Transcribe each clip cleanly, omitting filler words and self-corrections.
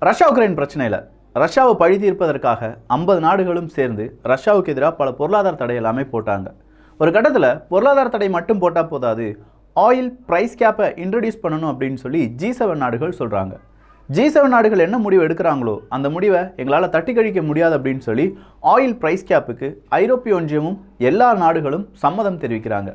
Russia Ukraine பிரச்சனையில் ரஷ்யாவை பழி தீர்ப்பதற்காக 50 நாடுகளும் சேர்ந்து ரஷ்யாவுக்கு எதிராக பல பொருளாதார தடை எல்லாமே போட்டாங்க. ஒரு கட்டத்தில் பொருளாதார தடை மட்டும் போட்டால் போதாது, ஆயில் ப்ரைஸ் கேப்பை இன்ட்ரடியூஸ் பண்ணணும் அப்படின்னு சொல்லி G7 நாடுகள் சொல்கிறாங்க. G7 நாடுகள் என்ன முடிவு எடுக்கிறாங்களோ அந்த முடிவை எங்களால் தட்டி கழிக்க முடியாது அப்படின்னு சொல்லி ஆயில் ப்ரைஸ் கேப்புக்கு ஐரோப்பிய ஒன்றியமும் எல்லா நாடுகளும் சம்மதம் தெரிவிக்கிறாங்க.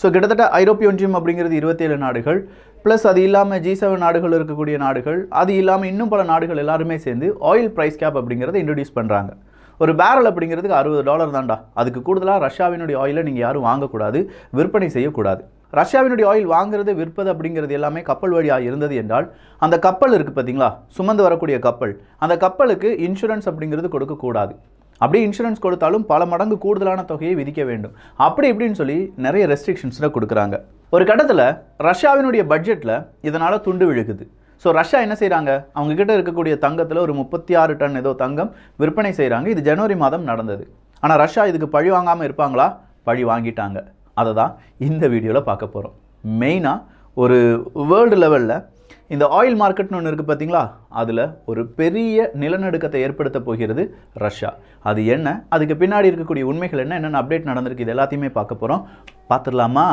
ஸோ கிட்டத்தட்ட ஐரோப்பிய ஒன்றியம் அப்படிங்கிறது 27 நாடுகள் ப்ளஸ் அது இல்லாமல் G7 நாடுகள் இருக்கக்கூடிய நாடுகள், அது இல்லாமல் இன்னும் பல நாடுகள் எல்லாருமே சேர்ந்து ஆயில் ப்ரைஸ் கேப் அப்படிங்கிறத இன்ட்ரடியூஸ் பண்ணுறாங்க. ஒரு பேரல் அப்படிங்கிறதுக்கு $60 தான்டா. அதுக்கு கூடுதலாக ரஷ்யாவினுடைய ஆயிலை நீங்கள் யாரும் வாங்கக்கூடாது, விற்பனை செய்யக்கூடாது. ரஷ்யாவினுடைய ஆயில் வாங்குறது விற்பது அப்படிங்கிறது எல்லாமே கப்பல் வழியாக இருந்தது என்றால் அந்த கப்பல் இருக்குது பார்த்தீங்களா, சுமந்து வரக்கூடிய கப்பல், அந்த கப்பலுக்கு இன்சூரன்ஸ் அப்படிங்கிறது கொடுக்கக்கூடாது. அப்படி இன்சூரன்ஸ் கொடுத்தாலும் பல மடங்கு கூடுதலான தொகையை விதிக்க வேண்டும். அப்படி இப்படின்னு சொல்லி நிறைய ரெஸ்ட்ரிக்ஷன்ஸில் கொடுக்குறாங்க. ஒரு கட்டத்தில் ரஷ்யாவினுடைய பட்ஜெட்டில் இதனால் துண்டு விழுகுது. ஸோ ரஷ்யா என்ன செய்கிறாங்க, அவங்கக்கிட்ட இருக்கக்கூடிய தங்கத்தில் ஒரு 36 டன் ஏதோ தங்கம் விற்பனை செய்கிறாங்க. இது ஜனவரி மாதம் நடந்தது. ஆனால் ரஷ்யா இதுக்கு பழி வாங்காமல் இருப்பாங்களா? பழி வாங்கிட்டாங்க. அதை தான் இந்த வீடியோவில் பார்க்க போகிறோம். மெயினாக ஒரு வேர்ல்டு லெவலில் இந்த ஆயில் மார்க்கெட்னு ஒன்று இருக்குது பார்த்தீங்களா, அதில் ஒரு பெரிய நிலநடுக்கத்தை ஏற்படுத்த போகிறது ரஷ்யா. அது என்ன, அதுக்கு பின்னாடி இருக்கக்கூடிய உண்மைகள் என்ன, என்னென்ன அப்டேட் நடந்திருக்கு, இது எல்லாத்தையுமே பார்க்க போகிறோம். பார்த்துடலாமா?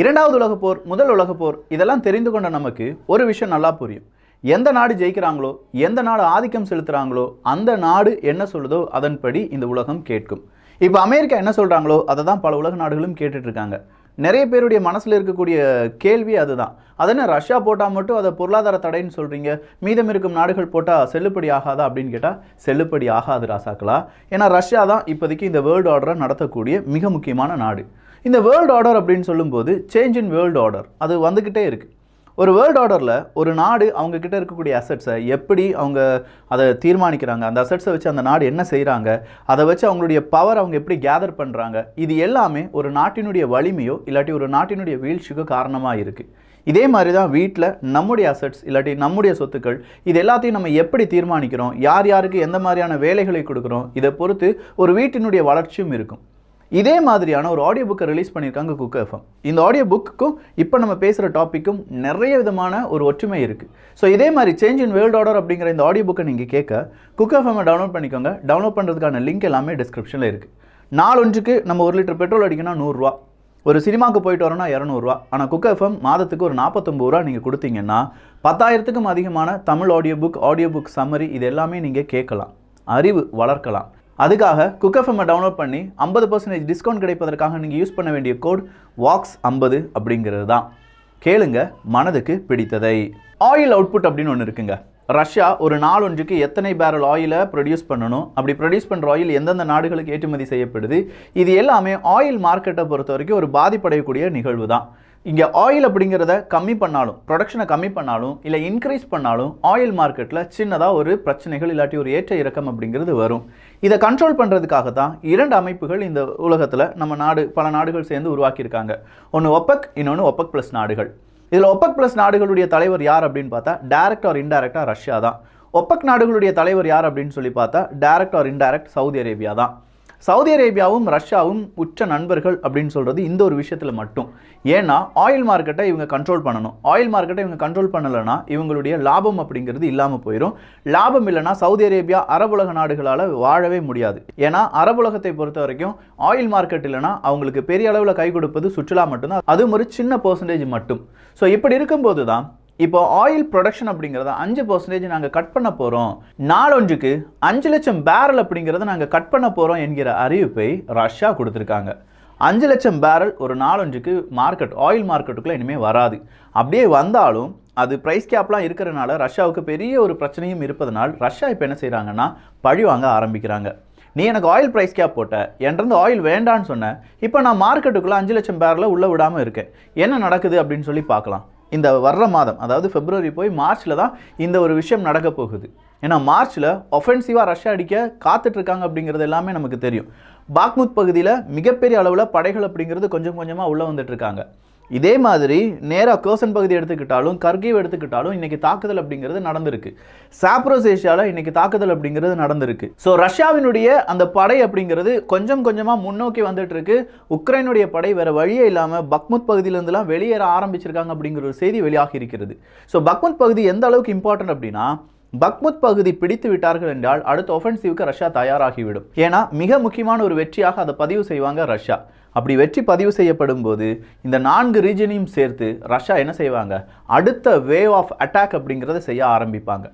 இரண்டாவது உலகப் போர், முதல் உலகப் போர், இதெல்லாம் தெரிந்து கொண்ட நமக்கு ஒரு விஷயம் நல்லா புரியும். எந்த நாடு ஜெயிக்கிறாங்களோ, எந்த நாடு ஆதிக்கம் செலுத்துகிறாங்களோ, அந்த நாடு என்ன சொல்லுதோ அதன்படி இந்த உலகம் கேட்கும். இப்போ அமெரிக்கா என்ன சொல்கிறாங்களோ அதை தான் பல உலக நாடுகளும் கேட்டுட்ருக்காங்க. நிறைய பேருடைய மனசில் இருக்கக்கூடிய கேள்வி அதுதான். அதனை ரஷ்யா போட்டால் மட்டும் அதை பொருளாதார தடைன்னு சொல்கிறீங்க, மீதம் இருக்கும் நாடுகள் போட்டால் செல்லுபடி ஆகாதா அப்படின்னு கேட்டால் செல்லுபடி ஆகாது ராசாக்களா. ஏன்னா ரஷ்யா தான் இப்போதைக்கு இந்த வேர்ல்டு ஆர்டரை நடத்தக்கூடிய மிக முக்கியமான நாடு. இந்த வேர்ல்டு ஆர்டர் அப்படின்னு சொல்லும்போது சேஞ்ச் இன் வேர்ல்டு ஆர்டர் அது வந்துக்கிட்டே இருக்குது. ஒரு வேர்ல்டு ஆர்டரில் ஒரு நாடு அவங்கக்கிட்ட இருக்கக்கூடிய அசட்ஸை எப்படி அவங்க அதை தீர்மானிக்கிறாங்க, அந்த அசட்ஸை வச்சு அந்த நாடு என்ன செய்கிறாங்க, அதை வச்சு அவங்களுடைய பவர் அவங்க எப்படி கேதர் பண்ணுறாங்க, இது எல்லாமே ஒரு நாட்டினுடைய வலிமையோ இல்லாட்டி ஒரு நாட்டினுடைய வீழ்ச்சிக்கோ காரணமாக இருக்குது. இதே மாதிரி தான் வீட்டில் நம்முடைய அசட்ஸ் இல்லாட்டி நம்முடைய சொத்துக்கள், இது எல்லாத்தையும் நம்ம எப்படி தீர்மானிக்கிறோம், யார் யாருக்கு எந்த மாதிரியான வேலைகளை கொடுக்குறோம், இதை பொறுத்து ஒரு வீட்டினுடைய வளர்ச்சியும் இருக்கும். இதே மாதிரியான ஒரு ஆடியோ புக்கை ரிலீஸ் பண்ணியிருக்காங்க குக் எஃப்எம். இந்த ஆடியோ புக்குக்கும் இப்போ நம்ம பேசுகிற டாப்பிக்கும் நிறைய விதமான ஒரு ஒற்றுமை இருக்குது. ஸோ இதே மாதிரி சேஞ்ச் இன் வேர்ல்டு ஆர்டர் அப்படிங்கிற இந்த ஆடியோ புக்கை நீங்கள் கேட்க குக் எஃப்எம்மை டவுன்லோட் பண்ணிக்கோங்க. டவுன்லோட் பண்ணுறதுக்கான லிங்க் எல்லாமே டிஸ்கிரிப்ஷனில் இருக்குது. நாளொன்றுக்கு நம்ம 1 லிட்டர் பெட்ரோல் அடிக்கணும்னா 100 ரூபா, ஒரு சினிமாவுக்கு போயிட்டு வரோன்னா 200 ரூபா. ஆனால் குக் எஃப்எம் மாதத்துக்கு ஒரு 49 ரூபா நீங்கள் கொடுத்தீங்கன்னா 10,000க்கும் அதிகமான தமிழ் ஆடியோ புக் சம்மரி இது எல்லாமே நீங்கள் கேட்கலாம், அறிவு வளர்க்கலாம். அதுக்காக குக் எஃப்எம்மை டவுன்லோட் பண்ணி 50% டிஸ்கவுண்ட் கிடைப்பதற்காக நீங்கள் யூஸ் பண்ண வேண்டிய கோட் WALKS50 அப்படிங்கிறது தான். கேளுங்க மனதுக்கு பிடித்ததை. ஆயில் அவுட்புட் அப்படின்னு ஒன்று இருக்குங்க. ரஷ்யா ஒரு நாளொன்றுக்கு எத்தனை பேரல் ஆயிலை ப்ரொடியூஸ் பண்ணணும், அப்படி ப்ரொடியூஸ் பண்ணுற ஆயில் எந்தெந்த நாடுகளுக்கு ஏற்றுமதி செய்யப்படுது, இது எல்லாமே ஆயில் மார்க்கெட்டை பொறுத்த வரைக்கும் ஒரு பாதிப்படையக்கூடிய நிகழ்வு தான். இங்கே ஆயில் அப்படிங்கிறத கம்மி பண்ணாலும், ப்ரொடக்ஷனை கம்மி பண்ணாலும் இல்லை இன்க்ரீஸ் பண்ணாலும் ஆயில் மார்க்கெட்டில் சின்னதாக ஒரு பிரச்சனைகள் இல்லாட்டி ஒரு ஏற்ற இறக்கம் அப்படிங்கிறது வரும். இதை கண்ட்ரோல் பண்ணுறதுக்காக தான் 2 அமைப்புகள் இந்த உலகத்தில் நம்ம பல நாடுகள் சேர்ந்து உருவாக்கியிருக்காங்க. ஒன்று OPEC, இன்னொன்று OPEC+ நாடுகள். இதில் OPEC+ நாடுகளுடைய தலைவர் யார் அப்படின்னு பார்த்தா டைரக்ட் ஆர் இன்டைரக்டாக ரஷ்யா தான். OPEC நாடுகளுடைய தலைவர் யார் அப்படின்னு சொல்லி பார்த்தா direct R indirect Saudi Arabia தான். சவுதி அரேபியாவும் ரஷ்யாவும் உச்ச நண்பர்கள் அப்படின்னு சொல்கிறது இந்த ஒரு விஷயத்தில் மட்டும். ஏன்னா ஆயில் மார்க்கெட்டை இவங்க கண்ட்ரோல் பண்ணணும். ஆயில் மார்க்கெட்டை இவங்க கண்ட்ரோல் பண்ணலைன்னா இவங்களுடைய லாபம் அப்படிங்கிறது இல்லாமல் போயிடும். லாபம் இல்லைன்னா சவுதி அரேபியா அரபுலக நாடுகளால் வாழவே முடியாது. ஏன்னா அரபுலகத்தை பொறுத்த வரைக்கும் ஆயில் மார்க்கெட் இல்லைன்னா அவங்களுக்கு பெரிய அளவில் கை கொடுப்பது சுற்றுலா மட்டும்தான், அதுவும் ஒரு சின்ன பர்சன்டேஜ் மட்டும். ஸோ இப்படி இருக்கும்போது தான் இப்போ ஆயில் ப்ரொடக்ஷன் அப்படிங்கிறத 5% நாங்கள் கட் பண்ண போகிறோம், நாளொன்றுக்கு 5 லட்சம் பேரல் அப்படிங்கிறத நாங்கள் கட் பண்ண போகிறோம் என்கிற அறிவிப்பை ரஷ்யா கொடுத்துருக்காங்க. 5 லட்சம் பேரல் ஒரு நாளொன்றுக்கு ஆயில் மார்க்கெட்டுக்குள்ளே இனிமேல் வராது. அப்படியே வந்தாலும் அது ப்ரைஸ் கேப்லாம் இருக்கிறனால ரஷ்யாவுக்கு பெரிய ஒரு பிரச்சனையும் இருப்பதனால் ரஷ்யா இப்போ என்ன செய்கிறாங்கன்னா பழி வாங்க ஆரம்பிக்கிறாங்க. நீ எனக்கு ஆயில் ப்ரைஸ் கேப் போட்ட, என்கிட்ட ஆயில் வேண்டான்னு சொன்னேன், இப்போ நான் மார்க்கெட்டுக்குள்ளே 5 லட்சம் பேரலை உள்ளே விடாமல் இருக்கேன், என்ன நடக்குது அப்படின்னு சொல்லி பார்க்கலாம். இந்த வர்ற மாதம், அதாவது பிப்ரவரி போய் மார்ச்சில் தான் இந்த ஒரு விஷயம் நடக்க போகுது. ஏன்னா மார்ச்சில் ஒஃபென்சிவாக ரஷ்யா அடிக்க காத்துட்ருக்காங்க அப்படிங்கிறது எல்லாமே நமக்கு தெரியும். பாக்முத் பகுதியில் மிகப்பெரிய அளவில் படைகள் அப்படிங்கிறது கொஞ்சம் கொஞ்சமாக உள்ளே வந்துட்டுருக்காங்க. இதே மாதிரி நேராக கர்சன் பகுதி எடுத்துக்கிட்டாலும் கர்கிவ் எடுத்துக்கிட்டாலும் இன்னைக்கு தாக்குதல் அப்படிங்கிறது நடந்திருக்கு. சாப்ரோசேஷியாவில் இன்னைக்கு தாக்குதல் அப்படிங்கிறது நடந்திருக்கு. ஸோ ரஷ்யாவினுடைய அந்த படை அப்படிங்கிறது கொஞ்சம் கொஞ்சமாக முன்னோக்கி வந்துட்டு இருக்கு. உக்ரைனுடைய படை வேற வழியே இல்லாமல் பக்முத் பகுதியிலிருந்துலாம் வெளியேற ஆரம்பிச்சிருக்காங்க அப்படிங்கிற ஒரு செய்தி வெளியாகி இருக்கிறது. ஸோ பக்முத் பகுதி எந்த அளவுக்கு இம்பார்ட்டன்ட் அப்படின்னா, பக்முத் பகுதி பிடித்து விட்டார்கள் என்றால் அடுத்த ஒஃபென்சிவ்க்கு ரஷ்யா தயாராகிவிடும். ஏன்னா மிக முக்கியமான ஒரு வெற்றியாக அதை பதிவு செய்வாங்க ரஷ்யா. அப்படி வெற்றி பதிவு செய்யப்படும் போது இந்த 4 ரீஜனையும் சேர்த்து ரஷ்யா என்ன செய்வாங்க, அடுத்த வேவ் ஆஃப் அட்டாக் அப்படிங்கிறத செய்ய ஆரம்பிப்பாங்க.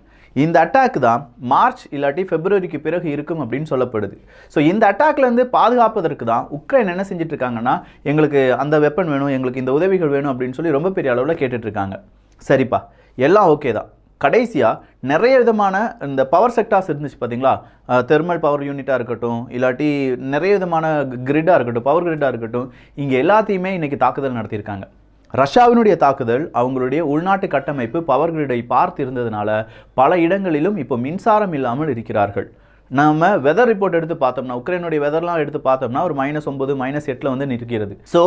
இந்த அட்டாக் தான் மார்ச் இல்லாட்டி பிப்ரவரிக்கு பிறகு இருக்கும் அப்படின்னு சொல்லப்படுது. ஸோ இந்த அட்டாக்லேருந்து பாதுகாப்பதற்கு தான் உக்ரைன் என்ன செஞ்சுட்டு இருக்காங்கன்னா, எங்களுக்கு அந்த வெப்பன் வேணும், எங்களுக்கு இந்த உதவிகள் வேணும் அப்படின்னு சொல்லி ரொம்ப பெரிய அளவில் கேட்டுட்டு இருக்காங்க. சரிப்பா, எல்லாம் ஓகே தான். கடைசியாக நிறைய விதமான இந்த பவர் செக்டார்ஸ் இருந்துச்சு பார்த்தீங்களா, தெர்மல் பவர் யூனிட்டாக இருக்கட்டும், இல்லாட்டி நிறைய விதமான கிரிட்டாக இருக்கட்டும், பவர் கிரிட்டாக இருக்கட்டும், இங்கே எல்லாத்தையுமே இன்றைக்கி தாக்குதல் நடத்தியிருக்காங்க. ரஷ்யாவினுடைய தாக்குதல் அவங்களுடைய உள்நாட்டு கட்டமைப்பு பவர் கிரிடை பார்த்து இருந்ததுனால பல இடங்களிலும் இப்போ மின்சாரம் இல்லாமல் இருக்கிறார்கள். நம்ம வெதர் ரிப்போர்ட் எடுத்து பார்த்தோம்னா, உக்ரைனுடைய வெதர்லாம் எடுத்து பார்த்தோம்னா ஒரு -9 -8 வந்து நிற்கிறது. ஸோ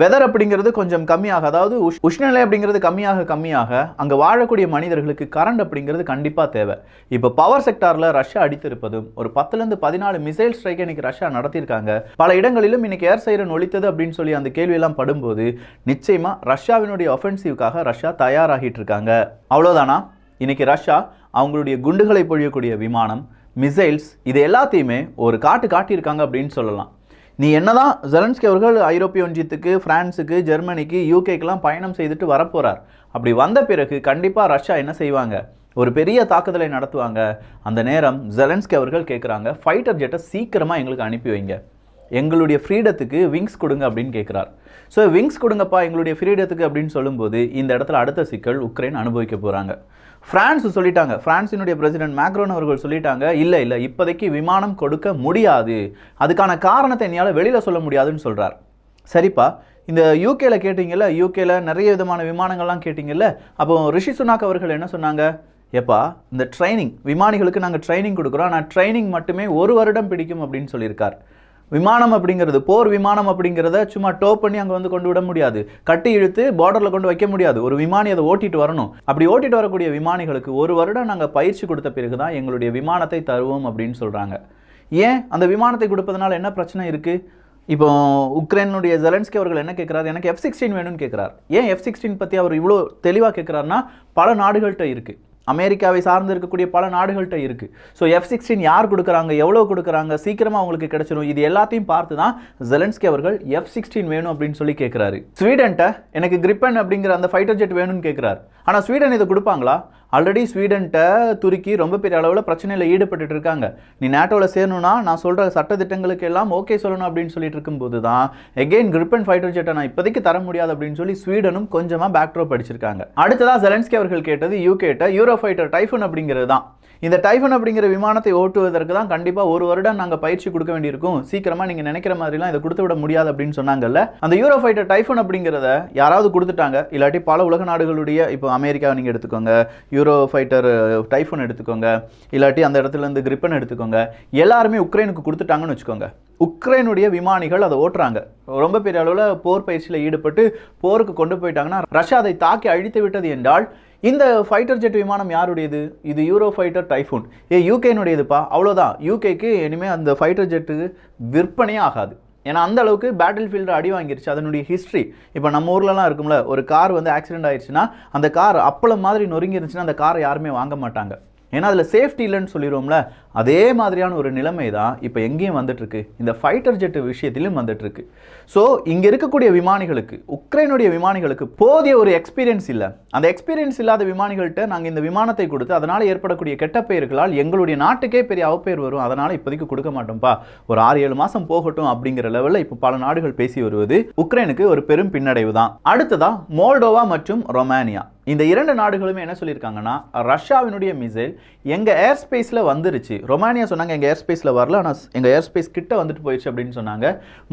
வெதர் அப்படிங்கிறது கொஞ்சம் கம்மியாக, அதாவது உஷ்ணநிலை அப்படிங்கிறது கம்மியாக அங்கே வாழக்கூடிய மனிதர்களுக்கு கரண்ட் அப்படிங்கிறது கண்டிப்பாக தேவை. இப்போ பவர் செக்டாரில் ரஷ்யா அடித்திருப்பதும் ஒரு 10லேருந்து 14 மிசைல் ஸ்ட்ரைக் இன்னைக்கு ரஷ்யா நடத்தியிருக்காங்க. பல இடங்களிலும் இன்னைக்கு ஏர் சைரன் ஒலித்தது அப்படின்னு சொல்லி அந்த கேள்வியெல்லாம் படும்போது நிச்சயமாக ரஷ்யாவினுடைய ஒஃபென்சிவ்காக ரஷ்யா தயாராகிட்டு இருக்காங்க. அவ்வளோதானா? இன்னைக்கு ரஷ்யா அவங்களுடைய குண்டுகளை பொழியக்கூடிய விமானம், மிசைல்ஸ், இது எல்லாத்தையுமே ஒரு காட்டியிருக்காங்க அப்படின்னு சொல்லலாம். நீ என்னதான் ஜெலன்ஸ்கி அவர்கள் ஐரோப்பிய ஒன்றியத்துக்கு, பிரான்ஸுக்கு, ஜெர்மனிக்கு, யூகேக்கெல்லாம் பயணம் செய்துட்டு வரப்போகிறார். அப்படி வந்த பிறகு கண்டிப்பாக ரஷ்யா என்ன செய்வாங்க, ஒரு பெரிய தாக்குதலை நடத்துவாங்க. அந்த நேரம் ஜெலன்ஸ்கி அவர்கள் கேட்குறாங்க, ஃபைட்டர் ஜெட்டை சீக்கிரமாக எங்களுக்கு அனுப்பி வைங்க, எங்களுடைய ஃப்ரீடத்துக்கு விங்ஸ் கொடுங்க அப்படின்னு கேட்குறார். ஸோ விங்ஸ் கொடுங்கப்பா எங்களுடைய ஃப்ரீடத்துக்கு அப்படின்னு சொல்லும்போது இந்த இடத்துல அடுத்த சிக்கல் உக்ரைன் அனுபவிக்க போகிறாங்க. பிரான்ஸ் சொல்லிட்டாங்க, பிரான்ஸினுடைய பிரசிடென்ட் மேக்ரோன் அவர்கள் சொல்லிட்டாங்க, இல்லை இப்போதைக்கு விமானம் கொடுக்க முடியாது, அதுக்கான காரணத்தை என்னால் வெளியில் சொல்ல முடியாதுன்னு சொல்கிறார். சரிப்பா, இந்த யூகேல கேட்டிங்கல்ல, யூகேல நிறைய விதமான விமானங்கள்லாம் கேட்டிங்கல்ல, அப்போ ரிஷி சுனாக் அவர்கள் என்ன சொன்னாங்க, எப்பா இந்த ட்ரைனிங் விமானிகளுக்கு நாங்கள் ட்ரைனிங் கொடுக்குறோம், ஆனால் ட்ரைனிங் மட்டுமே 1 வருடம் பிடிக்கும் அப்படின்னு சொல்லியிருக்கார். விமானம் அப்படிங்கிறது, போர் விமானம் அப்படிங்கிறத சும்மா டோ பண்ணி அங்கே வந்து கொண்டு விட முடியாது, கட்டி இழுத்து பார்டரில் கொண்டு வைக்க முடியாது. ஒரு விமானி அதை ஓட்டிட்டு வரணும். அப்படி ஓட்டிட்டு வரக்கூடிய விமானிகளுக்கு 1 வருடம் நாங்கள் பயிற்சி கொடுத்த பிறகு தான் எங்களுடைய விமானத்தை தருவோம் அப்படின்னு சொல்கிறாங்க. ஏன் அந்த விமானத்தை கொடுப்பதனால என்ன பிரச்சனை இருக்குது? இப்போ உக்ரைனுடைய ஜெலன்ஸ்கி அவர்கள் என்ன கேட்குறாரு, எனக்கு F-16 வேணும்னு கேட்குறார். ஏன் F-16 பற்றி அவர் இவ்வளோ தெளிவாக கேட்குறாருன்னா, பல நாடுகள்கிட்ட இருக்குது, அமெரிக்காவை சார்ந்து இருக்கக்கூடிய பல நாடுகள்கிட்ட இருக்குது. ஸோ F-16 யார் கொடுக்குறாங்க, எவ்வளோ கொடுக்குறாங்க, சீக்கிரமாக அவங்களுக்கு கிடைச்சிடும், இது எல்லாத்தையும் பார்த்து தான் ஜெலன்ஸ்கி அவர்கள் F-16 வேணும் அப்படின்னு சொல்லி கேட்குறாரு. ஸ்வீடன்ட்ட எனக்கு கிரிப்பன் அப்படிங்கிற அந்த ஃபைட்டர் ஜெட் வேணும்னு கேட்குறாரு. ஆனால் ஸ்வீடன் இதை கொடுப்பாங்களா? ஆல்ரெடி ஸ்வீடன்ட்ட துருக்கி ரொம்ப பெரிய அளவில் பிரச்சனையில் ஈடுபட்டு இருக்காங்க. நீ நேட்டோவில் சேரணும்னா நான் சொல்கிற சட்டத்திட்டங்களுக்கு எல்லாம் ஓகே சொல்லணும் அப்படின்னு சொல்லிட்டு இருக்கும்போது தான் எகெயின் கிரிப்பன் ஃபைட்டர் ஜெட்டை நான் இப்போதைக்கு தர முடியாது அப்படின்னு சொல்லி ஸ்வீடனும் கொஞ்சமாக பேக்ட்ராப் அடிச்சிருக்காங்க. அடுத்ததாக ஜெலன்ஸ்கி அவர்கள் கேட்டது யூகேட்ட யூரோ ஃபைட்டர் டைஃபன் அப்படிங்கிறது தான். இந்த டைஃபன் அப்படிங்கிற விமானத்தை ஓட்டுவதற்கு தான் கண்டிப்பாக 1 வருடம் நாங்கள் பயிற்சி கொடுக்க வேண்டியிருக்கும், சீக்கிரமாக நீங்கள் நினைக்கிற மாதிரிலாம் இதை கொடுத்து விட முடியாது அப்படின்னு சொன்னாங்கல்ல. அந்த யூரோ ஃபைட்டர் டைஃபன் அப்படிங்கிறத யாராவது கொடுத்துட்டாங்க, இல்லாட்டி பல உலக நாடுகளுடைய, இப்போ அமெரிக்கா நீங்கள் எடுத்துக்கோங்க, யூரோ ஃபைட்டர் டைஃபன் எடுத்துக்கோங்க, இல்லாட்டி அந்த இடத்துல இருந்து கிரிப்பன் எடுத்துக்கோங்க, எல்லாருமே உக்ரைனுக்கு கொடுத்துட்டாங்கன்னு வச்சுக்கோங்க. உக்ரைனுடைய விமானிகள் அதை ஓட்டுறாங்க, ரொம்ப பெரிய அளவில் போர் பயிற்சியில் ஈடுபட்டு போருக்கு கொண்டு போயிட்டாங்கன்னா ரஷ்யா அதை தாக்கி அழித்து விட்டது என்றால் இந்த ஃபைட்டர் ஜெட் விமானம் யாருடையது? இது யூரோ ஃபைட்டர் டைஃபூன் யூகேனுடையதுப்பா. அவ்வளோதான், யூகேக்கு இனிமேல் அந்த ஃபைட்டர் ஜெட்டுக்கு விற்பனையே ஆகாது. ஏன்னா அந்த அளவுக்கு பேட்டில் ஃபீல்டு அடி வாங்கிருச்சு. அதனுடைய ஹிஸ்ட்ரி இப்போ நம்ம ஊர்லலாம் இருக்கும்ல, ஒரு கார் வந்து ஆக்சிடென்ட் ஆயிடுச்சுன்னா அந்த கார் அப்பளம் மாதிரி நொறுங்கி இருந்துச்சுன்னா அந்த காரை யாருமே வாங்க மாட்டாங்க, ஏன்னா அதில் சேஃப்டி இல்லைன்னு சொல்லிடுவோம்ல. அதே மாதிரியான ஒரு நிலைமை தான் இப்போ எங்கேயும் வந்துட்டுருக்கு, இந்த ஃபைட்டர் ஜெட் விஷயத்திலும் வந்துட்டுருக்கு. ஸோ இங்கே இருக்கக்கூடிய விமானிகளுக்கு, உக்ரைனுடைய விமானிகளுக்கு போதிய ஒரு எக்ஸ்பீரியன்ஸ் இல்லை. அந்த எக்ஸ்பீரியன்ஸ் இல்லாத விமானிகள்கிட்ட நாங்கள் இந்த விமானத்தை கொடுத்து அதனால் ஏற்படக்கூடிய கெட்ட பெயர்களால் எங்களுடைய நாட்டுக்கே பெரிய அவப்பெயர் வரும், அதனால் இப்போதைக்கு கொடுக்க மாட்டோம்ப்பா, ஒரு 6-7 மாதம் போகட்டும் அப்படிங்கிற லெவலில் இப்போ பல நாடுகள் பேசி வருவது உக்ரைனுக்கு ஒரு பெரும் பின்னடைவு தான். அடுத்ததாக மோல்டோவா மற்றும் ரொமானியா. இந்த இரண்டு நாடுகளுமே என்ன சொல்லியிருக்காங்கன்னா, ரஷ்யாவினுடைய மிசைல் எங்கள் ஏர் ஸ்பேஸில் வந்துருச்சு. ரொமானியா சொன்னாங்க எங்கள் ஏர் ஸ்பேஸில் வரல, ஆனால் எங்கள் ஏர் ஸ்பேஸ் கிட்ட வந்துட்டு போயிடுச்சு அப்படின்னு சொன்னாங்க.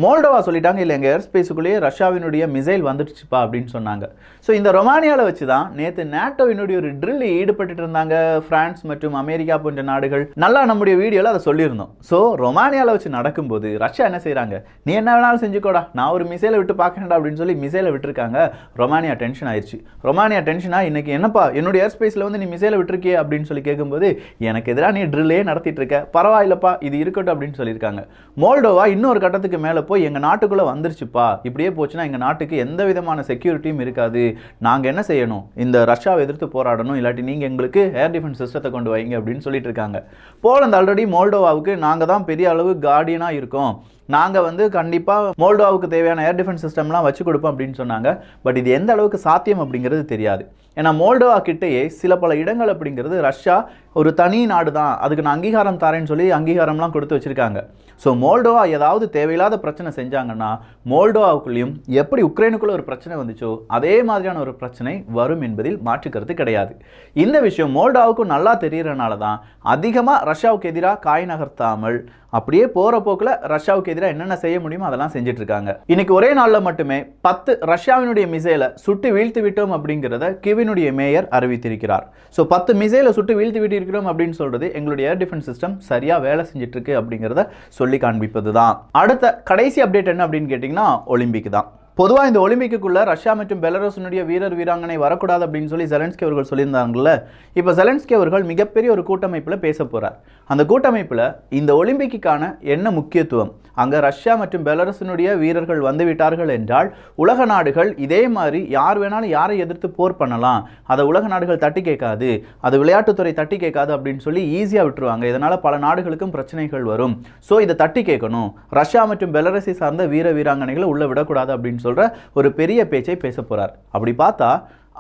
மோல்டோவா சொல்லிட்டாங்க இல்லை எங்கள் ஏர் ஸ்பேஸுக்குள்ளேயே ரஷ்யாவினுடைய மிசைல் வந்துடுச்சுப்பா அப்படின்னு சொன்னாங்க. ஸோ இந்த ரொமானியாவில் வச்சு தான் நேற்று நேட்டோவினுடைய ஒரு ட்ரில்லில் ஈடுபட்டு இருந்தாங்க பிரான்ஸ் மற்றும் அமெரிக்கா போன்ற நாடுகள். நல்லா நம்முடைய வீடியோவில் அதை சொல்லியிருந்தோம். ஸோ ரொமானியாவில் வச்சு நடக்கும்போது ரஷ்யா என்ன செய்கிறாங்க, நீ என்ன வேணாலும் செஞ்சுக்கோடா, நான் ஒரு மிசைலை விட்டு பார்க்கணும்டா அப்படின்னு சொல்லி மிசைலை விட்டுருக்காங்க. ரொமானியா டென்ஷன் ஆயிடுச்சு. ரொமானியா டென்ஷனா இன்னைக்கு என்னப்பா என்னுடைய ஏர் ஸ்பேஸில் வந்து நீ மிசைலை விட்டுருக்கியே அப்படின்னு சொல்லி கேட்கும்போது, எனக்கு எதிராக நீ ட்ரில்லே நடத்திட்டு இருக்க, பரவாயில்லப்பா இது இருக்கட்டும் அப்படின்னு சொல்லியிருக்காங்க. மோல்டோவா இன்னொரு கட்டத்துக்கு மேலே போய் எங்கள் நாட்டுக்குள்ளே வந்துருச்சுப்பா, இப்படியே போச்சுன்னா எங்கள் நாட்டுக்கு எந்த விதமான செக்யூரிட்டியும் இருக்காது, நாங்கள் என்ன செய்யணும், இந்த ரஷ்யாவை எதிர்த்து போராடணும், இல்லாட்டி நீங்கள் எங்களுக்கு ஏர் டிஃபென்ஸ் சிஸ்டத்தை கொண்டு வைங்க அப்படின்னு சொல்லிட்டு இருக்காங்க. போலந்து ஆல்ரெடி மோல்டோவாவுக்கு நாங்கள் தான் பெரிய அளவு கார்டியனாக இருக்கோம், நாங்கள் வந்து கண்டிப்பாக மோல்டோவாவுக்கு தேவையான ஏர் டிஃபென்ஸ் சிஸ்டம்லாம் வச்சு கொடுப்போம் அப்படின்னு சொன்னாங்க. பட் இது எந்த அளவுக்கு சாத்தியம் அப்படிங்கிறது தெரியாது. ஏன்னா மோல்டோவா கிட்டேயே சில பல இடங்கள் அப்படிங்கிறது ரஷ்யா ஒரு தனி நாடு தான், அதுக்கு நான் அங்கீகாரம் தரேன்னு சொல்லி அங்கீகாரம்லாம் கொடுத்து வச்சுருக்காங்க. ஸோ மோல்டோவா ஏதாவது தேவையில்லாத பிரச்சனை செஞ்சாங்கன்னா மோல்டோவாவுக்குள்ளேயும் எப்படி உக்ரைனுக்குள்ளே ஒரு பிரச்சனை வந்துச்சோ அதே மாதிரியான ஒரு பிரச்சனை வரும் என்பதில் மாற்றுக்கிறது கிடையாது. இந்த விஷயம் மோல்டோவாவுக்கும் நல்லா தெரியறனால தான் அதிகமாக ரஷ்யாவுக்கு எதிராக காய் நகர்த்தாமல் அப்படியே போகிற போக்கில் ரஷ்யாவுக்கு எதிராக என்னென்ன செய்ய முடியுமோ அதெல்லாம் செஞ்சுட்டு இருக்காங்க. இன்னைக்கு ஒரே நாளில் மட்டுமே 10 ரஷ்யாவினுடைய மிசைலை சுட்டு வீழ்த்தி விட்டோம் அப்படிங்கிறத கிவினுடைய மேயர் அறிவித்திருக்கிறார். ஸோ 10 மிசைலை சுட்டு வீழ்த்தி விட்டிருக்கிறோம் அப்படின்னு சொல்றது எங்களுடைய ஏர் டிஃபென்ஸ் சிஸ்டம் சரியாக வேலை செஞ்சுட்டு இருக்கு அப்படிங்கிறத சொல்லி காண்பிப்பது தான். அடுத்த கடைசி அப்டேட் என்ன அப்படின்னு கேட்டிங்கன்னா, ஒலிம்பிக் தான். பொதுவாக இந்த ஒலிம்பிக்குள்ள ரஷ்யா மற்றும் பெலரஸினுடைய வீரர் வீராங்கனை வரக்கூடாது அப்படின்னு சொல்லி ஜெலன்ஸ்கி அவர்கள் சொல்லியிருந்தாங்கல்ல. இப்போ ஜெலன்ஸ்கி அவர்கள் மிகப்பெரிய ஒரு கூட்டமைப்பில் பேச போகிறார். அந்த கூட்டமைப்பில் இந்த ஒலிம்பிக்குக்கான என்ன முக்கியத்துவம், அங்கே ரஷ்யா மற்றும் பெலரஸினுடைய வீரர்கள் வந்துவிட்டார்கள் என்றால் உலக நாடுகள் இதே மாதிரி யார் வேணாலும் யாரை எதிர்த்து போர் பண்ணலாம், அதை உலக நாடுகள் தட்டி கேட்காது, அது விளையாட்டுத்துறை தட்டி கேட்காது அப்படின்னு சொல்லி ஈஸியாக விட்டுருவாங்க. இதனால் பல நாடுகளுக்கும் பிரச்சனைகள் வரும். ஸோ இதை தட்டி கேட்கணும், ரஷ்யா மற்றும் பெலரஸை சார்ந்த வீர வீராங்கனைகளை உள்ள விடக்கூடாது அப்படின்னு சொல்ற ஒரு பெரிய பேச்சை பேச போறார். அப்படி பார்த்தா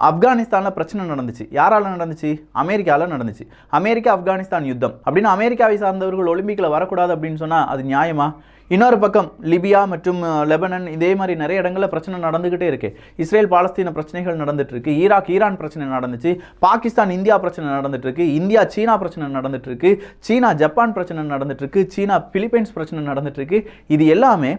ஆப்கானிஸ்தானில் பிரச்சனை நடந்துச்சு. யாரால நடந்துச்சு? அமெரிக்காவில் நடந்துச்சு. அமெரிக்கா ஆப்கானிஸ்தான் யுத்தம் அப்படின்னு அமெரிக்காவை சார்ந்தவர்கள் ஒலிம்பிக்கில் வரக்கூடாது அப்படின்னு சொன்னால் அது நியாயமா? இன்னொரு பக்கம் லிபியா மற்றும் லெபனன் இதே மாதிரி நிறைய இடங்களில் பிரச்சனை நடந்துகிட்டே இருக்கு. இஸ்ரேல் பாலஸ்தீன பிரச்சனைகள் நடந்துட்டு இருக்கு, ஈராக் ஈரான் பிரச்சனை நடந்துச்சு, பாகிஸ்தான் இந்தியா பிரச்சனை நடந்துட்டு இருக்கு, இந்தியா சீனா பிரச்சனை நடந்துட்டு இருக்கு, சீனா ஜப்பான் பிரச்சனை நடந்துட்டு இருக்கு, சீனா பிலிப்பைன்ஸ் பிரச்சனை நடந்துட்டு இருக்கு. இது எல்லாமே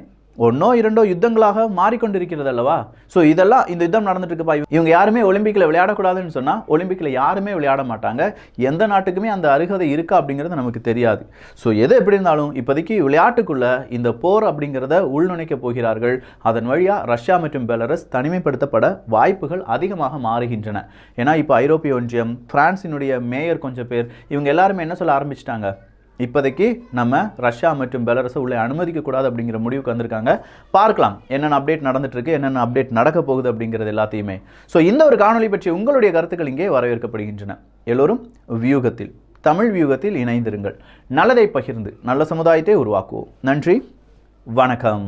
ஒன்னோ இரண்டோ யுத்தங்களாக மாறிக்கொண்டிருக்கிறது அல்லவா? ஸோ இதெல்லாம் இந்த யுத்தம் நடந்துட்டு இருக்குப்பா, இவங்க யாருமே ஒலிம்பிக்கில் விளையாடக்கூடாதுன்னு சொன்னால் ஒலிம்பிக்கில் யாருமே விளையாட மாட்டாங்க. எந்த நாட்டுக்குமே அந்த அருகதை இருக்கா அப்படிங்கிறது நமக்கு தெரியாது. ஸோ எது எப்படி இருந்தாலும் இப்போதைக்கு விளையாட்டுக்குள்ள இந்த போர் அப்படிங்கிறத உள்நுழைக்க போகிறார்கள். அதன் வழியாக ரஷ்யா மற்றும் பெலரஸ் தனிமைப்படுத்தப்பட வாய்ப்புகள் அதிகமாக மாறுகின்றன. ஏன்னா இப்போ ஐரோப்பிய ஒன்றியம், பிரான்சினுடைய மேயர் கொஞ்சம் பேர், இவங்க எல்லாருமே என்ன சொல்ல ஆரம்பிச்சிட்டாங்க, இப்போதைக்கு நம்ம ரஷ்யா மற்றும் பெலரஸை உள்ளே அனுமதிக்கக்கூடாது அப்படிங்கிற முடிவுக்கு வந்திருக்காங்க. பார்க்கலாம் என்னென்ன அப்டேட் நடந்துட்டு இருக்கு, என்னென்ன அப்டேட் நடக்க போகுது அப்படிங்கிறது எல்லாத்தையுமே. ஸோ இந்த ஒரு காணொலி பற்றி உங்களுடைய கருத்துக்கள் இங்கே வரவேற்கப்படுகின்றன. எல்லோரும் வியூகத்தில், தமிழ் வியூகத்தில் இணைந்திருங்கள். நல்லதை பகிர்ந்து நல்ல சமுதாயத்தை உருவாக்குவோம். நன்றி, வணக்கம்.